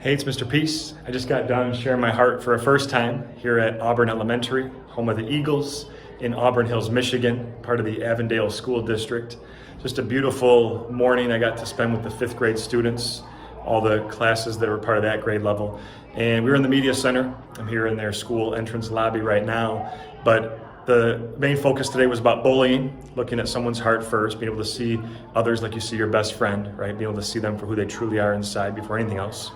Hey, it's Mr. Peace. I just got done sharing my heart for a first time here at Auburn Elementary, home of the Eagles in Auburn Hills, Michigan, part of the Avondale School District. Just a beautiful morning I got to spend with the fifth grade students, all the classes that were part of that grade level. And we were in the media center. I'm here in their school entrance lobby right now. But the main focus today was about bullying, looking at someone's heart first, being able to see others like you see your best friend, right? Being able to see them for who they truly are inside before anything else.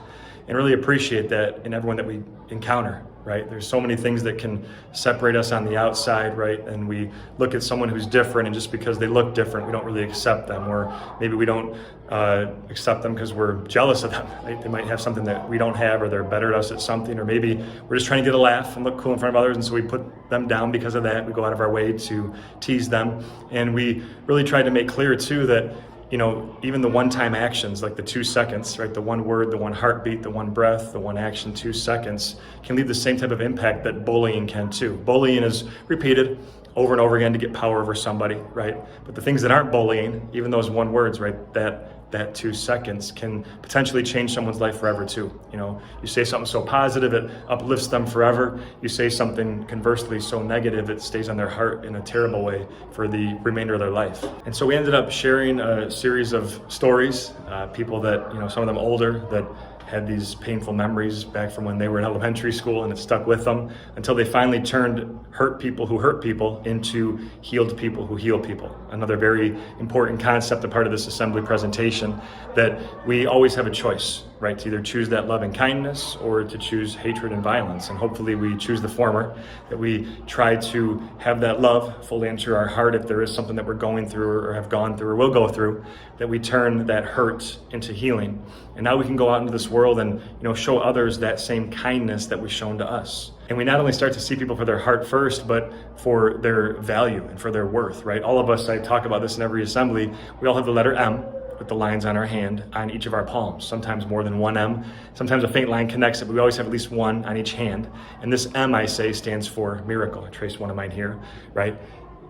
And really appreciate that in everyone that we encounter, right? There's so many things that can separate us on the outside, right? And we look at someone who's different, and just because they look different, we don't really accept them, or maybe we don't accept them because we're jealous of them, right? They might have something that we don't have, or they're better at us at something, or maybe we're just trying to get a laugh and look cool in front of others, and so we put them down because of that. We go out of our way to tease them, and we really try to make clear too that even the one-time actions, like the 2 seconds, right? The one word, the one heartbeat, the one breath, the one action, 2 seconds, can leave the same type of impact that bullying can too. Bullying is repeated over and over again to get power over somebody, right? But the things that aren't bullying, even those one words, right? That 2 seconds can potentially change someone's life forever too. You say something so positive, it uplifts them forever. You say something conversely so negative, it stays on their heart in a terrible way for the remainder of their life. And so we ended up sharing a series of stories, people that, some of them older, that had these painful memories back from when they were in elementary school, and it stuck with them until they finally turned hurt people who hurt people into healed people who heal people. Another very important concept, a part of this assembly presentation, that we always have a choice, right? To either choose that love and kindness or to choose hatred and violence. And hopefully we choose the former, that we try to have that love fully enter our heart if there is something that we're going through or have gone through or will go through, that we turn that hurt into healing. And now we can go out into this world and show others that same kindness that was shown to us. And we not only start to see people for their heart first, but for their value and for their worth, right? All of us, I talk about this in every assembly, we all have the letter M with the lines on our hand on each of our palms, sometimes more than one M. Sometimes a faint line connects it, but we always have at least one on each hand. And this M, I say, stands for miracle. I traced one of mine here, right?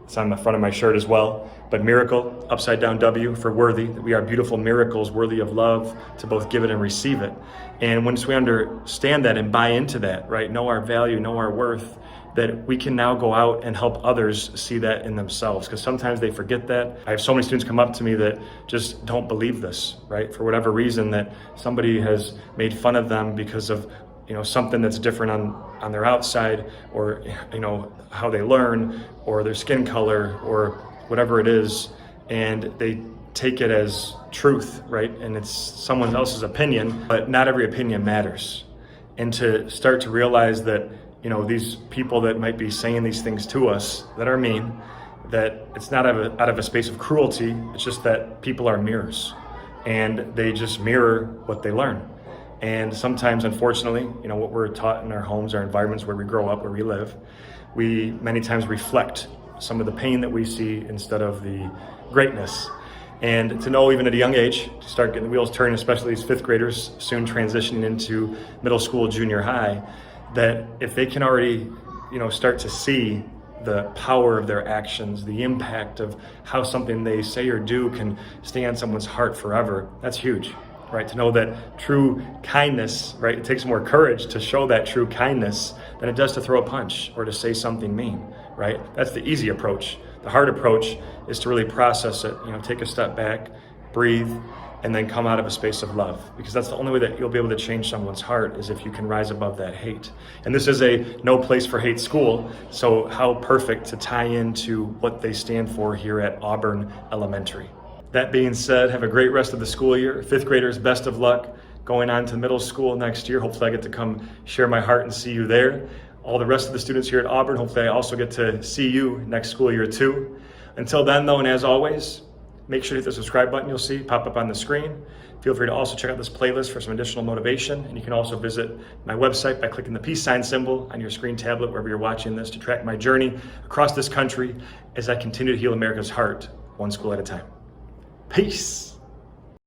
It's on the front of my shirt as well. But miracle, upside down W for worthy, that we are beautiful miracles worthy of love to both give it and receive it. And once we understand that and buy into that, right, know our value, know our worth, that we can now go out and help others see that in themselves. Because sometimes they forget that. I have so many students come up to me that just don't believe this, right? For whatever reason, that somebody has made fun of them because of something that's different on their outside, or how they learn, or their skin color, or whatever it is, and they take it as truth, right? And it's someone else's opinion, but not every opinion matters. And to start to realize that these people that might be saying these things to us that are mean, that it's not out of a space of cruelty, it's just that people are mirrors, and they just mirror what they learn. And sometimes, unfortunately, what we're taught in our homes, our environments where we grow up, where we live, we many times reflect some of the pain that we see instead of the greatness. And to know, even at a young age, to start getting the wheels turning, especially these fifth graders soon transitioning into middle school, junior high, that if they can already, start to see the power of their actions, the impact of how something they say or do can stay on someone's heart forever, that's huge. Right, to know that true kindness, right, it takes more courage to show that true kindness than it does to throw a punch or to say something mean, right? That's the easy approach. The hard approach is to really process it, take a step back, breathe, and then come out of a space of love, because that's the only way that you'll be able to change someone's heart, is if you can rise above that hate. And this is a no place for hate school, so how perfect to tie into what they stand for here at Auburn Elementary. That being said, have a great rest of the school year. Fifth graders, best of luck going on to middle school next year. Hopefully I get to come share my heart and see you there. All the rest of the students here at Auburn, hopefully I also get to see you next school year too. Until then though, and as always, make sure to hit the subscribe button you'll see pop up on the screen. Feel free to also check out this playlist for some additional motivation. And you can also visit my website by clicking the peace sign symbol on your screen tablet wherever you're watching this, to track my journey across this country as I continue to heal America's heart, one school at a time. Peace.